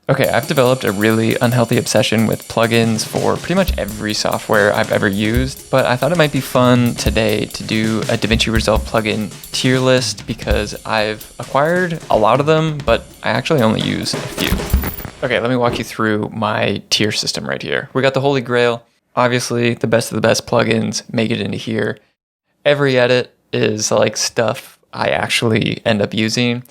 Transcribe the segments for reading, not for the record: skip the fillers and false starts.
Okay, I've developed a really unhealthy obsession with plugins for pretty much every software I've ever used, but I thought it might be fun today to do a DaVinci Resolve plugin tier list because I've acquired a lot of them, but I actually only use a few. Okay, let me walk you through my tier system right here. We got the Holy Grail. Obviously, the best of the best plugins make it into here. Every edit is like stuff I actually end up using.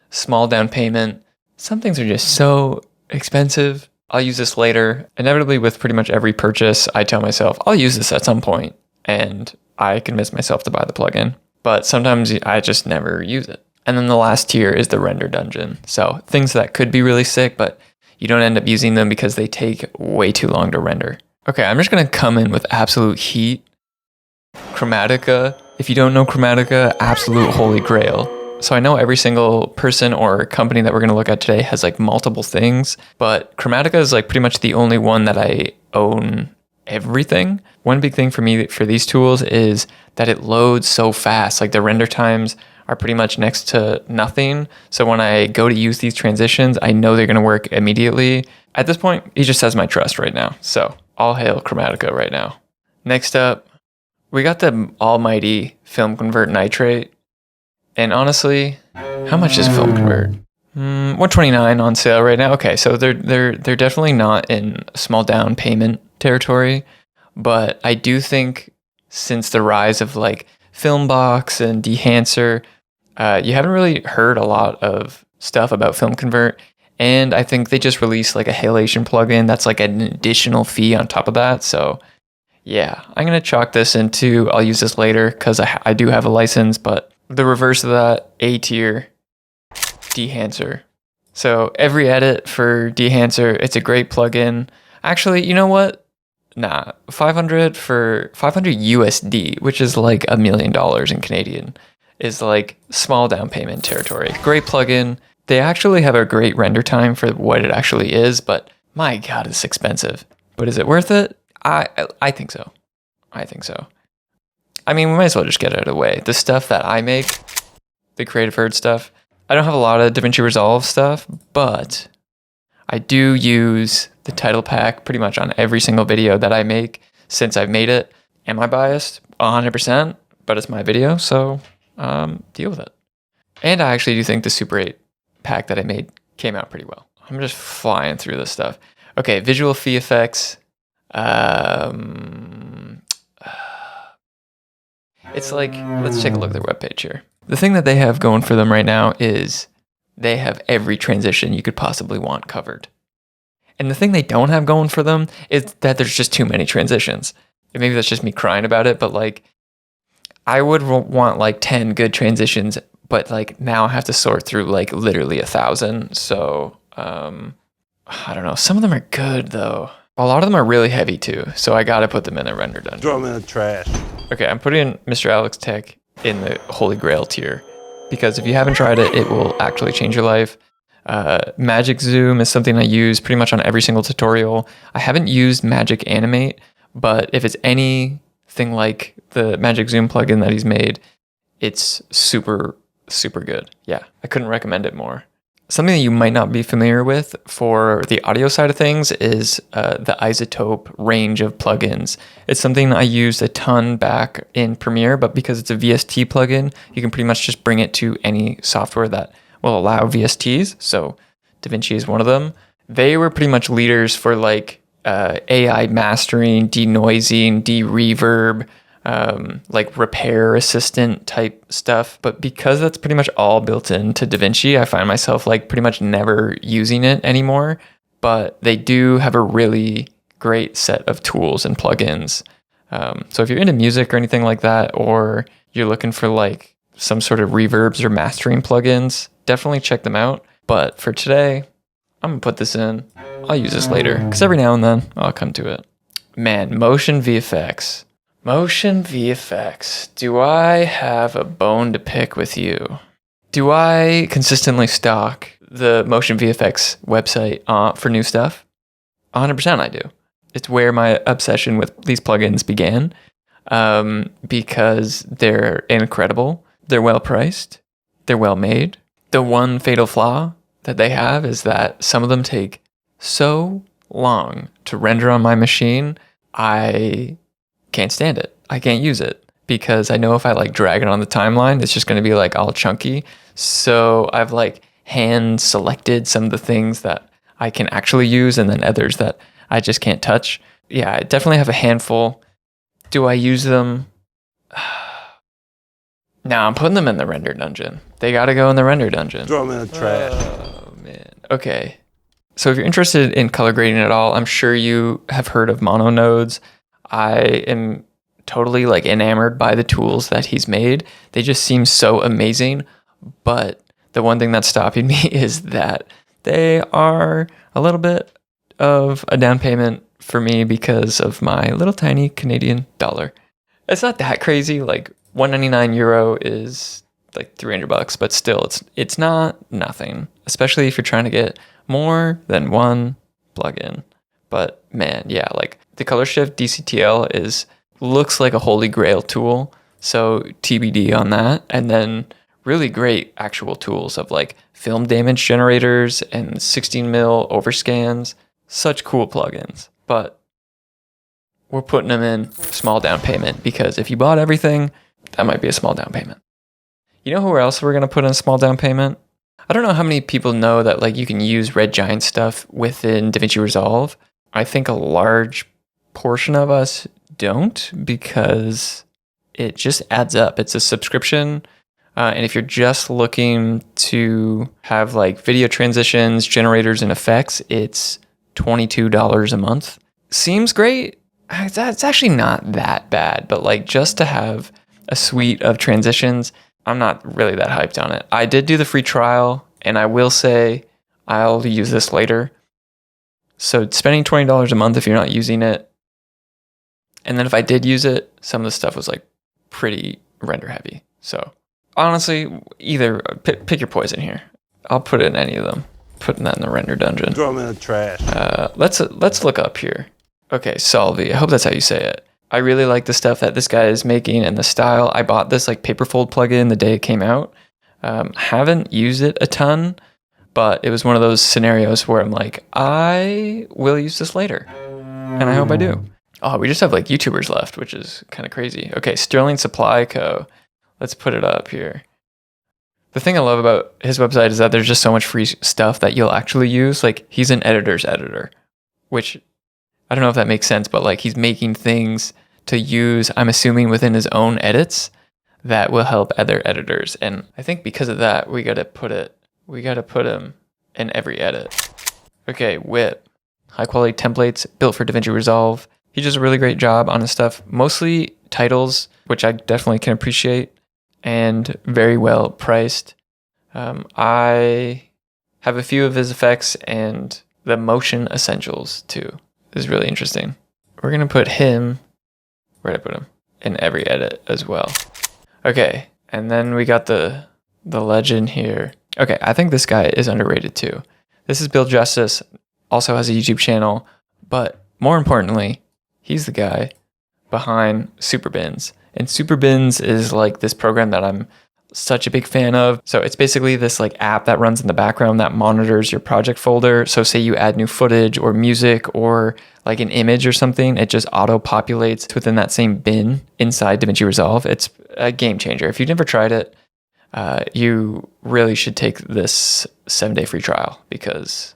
Small down payment. Some things are just so expensive. I'll use this later. Inevitably, with pretty much every purchase, I tell myself, I'll use this at some point, and I convince myself to buy the plugin. But sometimes I just never use it. And then the last tier is the render dungeon. So things that could be really sick, but you don't end up using them because they take way too long to render. Okay, I'm just gonna come in with absolute heat. Chromatica. If you don't know Chromatica, absolute holy grail. So I know every single person or company that we're going to look at today has like multiple things, but Chromatica is like pretty much the only one that I own everything. One big thing for me for these tools is that it loads so fast. Like the render times are pretty much next to nothing. So when I go to use these transitions, I know they're going to work immediately. At this point, he just has my trust right now. So all hail Chromatica right now. Next up, we got the almighty Film Convert Nitrate. And honestly, how much is Film Convert? $129 on sale right now. Okay, so they're definitely not in small down payment territory, but I do think since the rise of like Filmbox and Dehancer, you haven't really heard a lot of stuff about Film Convert. And I think they just released like a halation plugin that's like an additional fee on top of that. So yeah, I'm gonna chalk this into I'll use this later because I do have a license, but the reverse of that, A tier, Dehancer. So every edit for Dehancer, it's a great plugin. Actually, you know what? Nah, 500 USD, which is like $1 million in Canadian, is like small down payment territory. Great plugin. They actually have a great render time for what it actually is, but my God, it's expensive. But is it worth it? I think so. I think so. I mean, we might as well just get it out of the way. The stuff that I make, the Creative Herd stuff, I don't have a lot of DaVinci Resolve stuff, but I do use the title pack pretty much on every single video that I make since I've made it. Am I biased? 100%, but it's my video, so deal with it. And I actually do think the Super 8 pack that I made came out pretty well. I'm just flying through this stuff. Okay, visual fee effects. It's like, let's take a look at their webpage here. The thing that they have going for them right now is they have every transition you could possibly want covered. And the thing they don't have going for them is that there's just too many transitions. And maybe that's just me crying about it, but like, I would want like 10 good transitions, but like now I have to sort through like literally 1,000. So, I don't know. Some of them are good though. A lot of them are really heavy too, so I gotta put them in a render dungeon. Throw them in the trash. Okay, I'm putting Mr. Alex Tech in the Holy Grail tier because if you haven't tried it, it will actually change your life. Magic Zoom is something I use pretty much on every single tutorial. I haven't used Magic Animate, but if it's anything like the Magic Zoom plugin that he's made, it's super, super good. Yeah, I couldn't recommend it more. Something that you might not be familiar with for the audio side of things is the iZotope range of plugins. It's something I used a ton back in Premiere, but because it's a VST plugin, you can pretty much just bring it to any software that will allow VSTs. So DaVinci is one of them. They were pretty much leaders for like AI mastering, denoising, de-reverb, like repair assistant type stuff. But because that's pretty much all built into DaVinci, I find myself like pretty much never using it anymore. But they do have a really great set of tools and plugins. So if you're into music or anything like that, or you're looking for like some sort of reverbs or mastering plugins, definitely check them out. But for today, I'm gonna put this in. I'll use this later because every now and then I'll come to it. Man, motion VFX. Motion VFX. Do I have a bone to pick with you? Do I consistently stock the Motion VFX website for new stuff? 100% I do. It's where my obsession with these plugins began because they're incredible. They're well priced. They're well made. The one fatal flaw that they have is that some of them take so long to render on my machine, I can't stand it. I can't use it because I know if I like drag it on the timeline, it's just going to be like all chunky. So I've like hand selected some of the things that I can actually use and then others that I just can't touch. Yeah, I definitely have a handful. Do I use them? No, I'm putting them in the render dungeon. They got to go in the render dungeon. Throw them in the trash. Oh, man. Okay. So if you're interested in color grading at all, I'm sure you have heard of mono nodes. I am totally like enamored by the tools that he's made. They just seem so amazing. But the one thing that's stopping me is that they are a little bit of a down payment for me because of my little tiny Canadian dollar. It's not that crazy. Like 199 euro is like $300, but still it's not nothing, especially if you're trying to get more than one plugin. But man, yeah, like the color shift DCTL looks like a holy grail tool. So TBD on that. And then really great actual tools of like film damage generators and 16 mil overscans. Such cool plugins. But we're putting them in small down payment because if you bought everything, that might be a small down payment. You know who else we're going to put in a small down payment? I don't know how many people know that like you can use Red Giant stuff within DaVinci Resolve. I think a large portion of us don't because it just adds up. It's a subscription. And if you're just looking to have like video transitions, generators, and effects, it's $22 a month. Seems great. It's actually not that bad, but like just to have a suite of transitions, I'm not really that hyped on it. I did do the free trial, and I will say I'll use this later. So spending $20 a month if you're not using it, and then if I did use it, some of the stuff was like pretty render heavy. So honestly, either pick your poison here. I'll put in any of them. Putting that in the render dungeon. Throw them in the trash. Let's look up here. Okay, Solvi. I hope that's how you say it. I really like the stuff that this guy is making and the style. I bought this like paperfold plugin the day it came out. Haven't used it a ton, but it was one of those scenarios where I'm like, I will use this later, and I hope I do. Oh, we just have like YouTubers left, which is kind of crazy. Okay, Sterling Supply Co. Let's put it up here. The thing I love about his website is that there's just so much free stuff that you'll actually use. Like he's an editor's editor, which I don't know if that makes sense, but like he's making things to use, I'm assuming within his own edits that will help other editors. And I think because of that, we got to put him in every edit. Okay, Whip, high quality templates built for DaVinci Resolve. He does a really great job on his stuff, mostly titles, which I definitely can appreciate, and very well priced. I have a few of his effects and the motion essentials too. This is really interesting. We're going to put him, where'd I put him? In every edit as well. Okay, and then we got the legend here. Okay, I think this guy is underrated too. This is Bill Justice, also has a YouTube channel, but more importantly, he's the guy behind Superbins. And Superbins is like this program that I'm such a big fan of. So it's basically this like app that runs in the background that monitors your project folder. So say you add new footage or music or like an image or something, it just auto populates within that same bin inside DaVinci Resolve. It's a game changer. If you've never tried it, you really should take this 7-day free trial because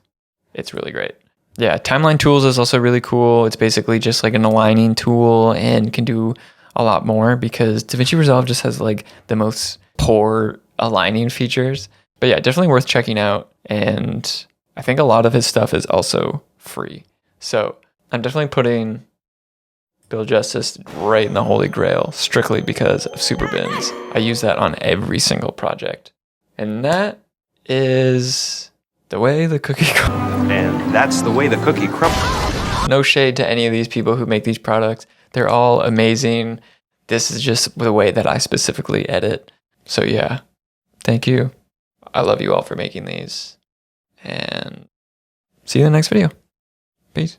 it's really great. Yeah, Timeline Tools is also really cool. It's basically just like an aligning tool and can do a lot more because DaVinci Resolve just has like the most poor aligning features. But yeah, definitely worth checking out. And I think a lot of his stuff is also free. So I'm definitely putting Bill Justice right in the holy grail strictly because of Superbins. I use that on every single project. And that is the way the cookie crumbles. And that's the way the cookie crumbles. No shade to any of these people who make these products. They're all amazing. This is just the way that I specifically edit. So yeah, thank you. I love you all for making these. And see you in the next video. Peace.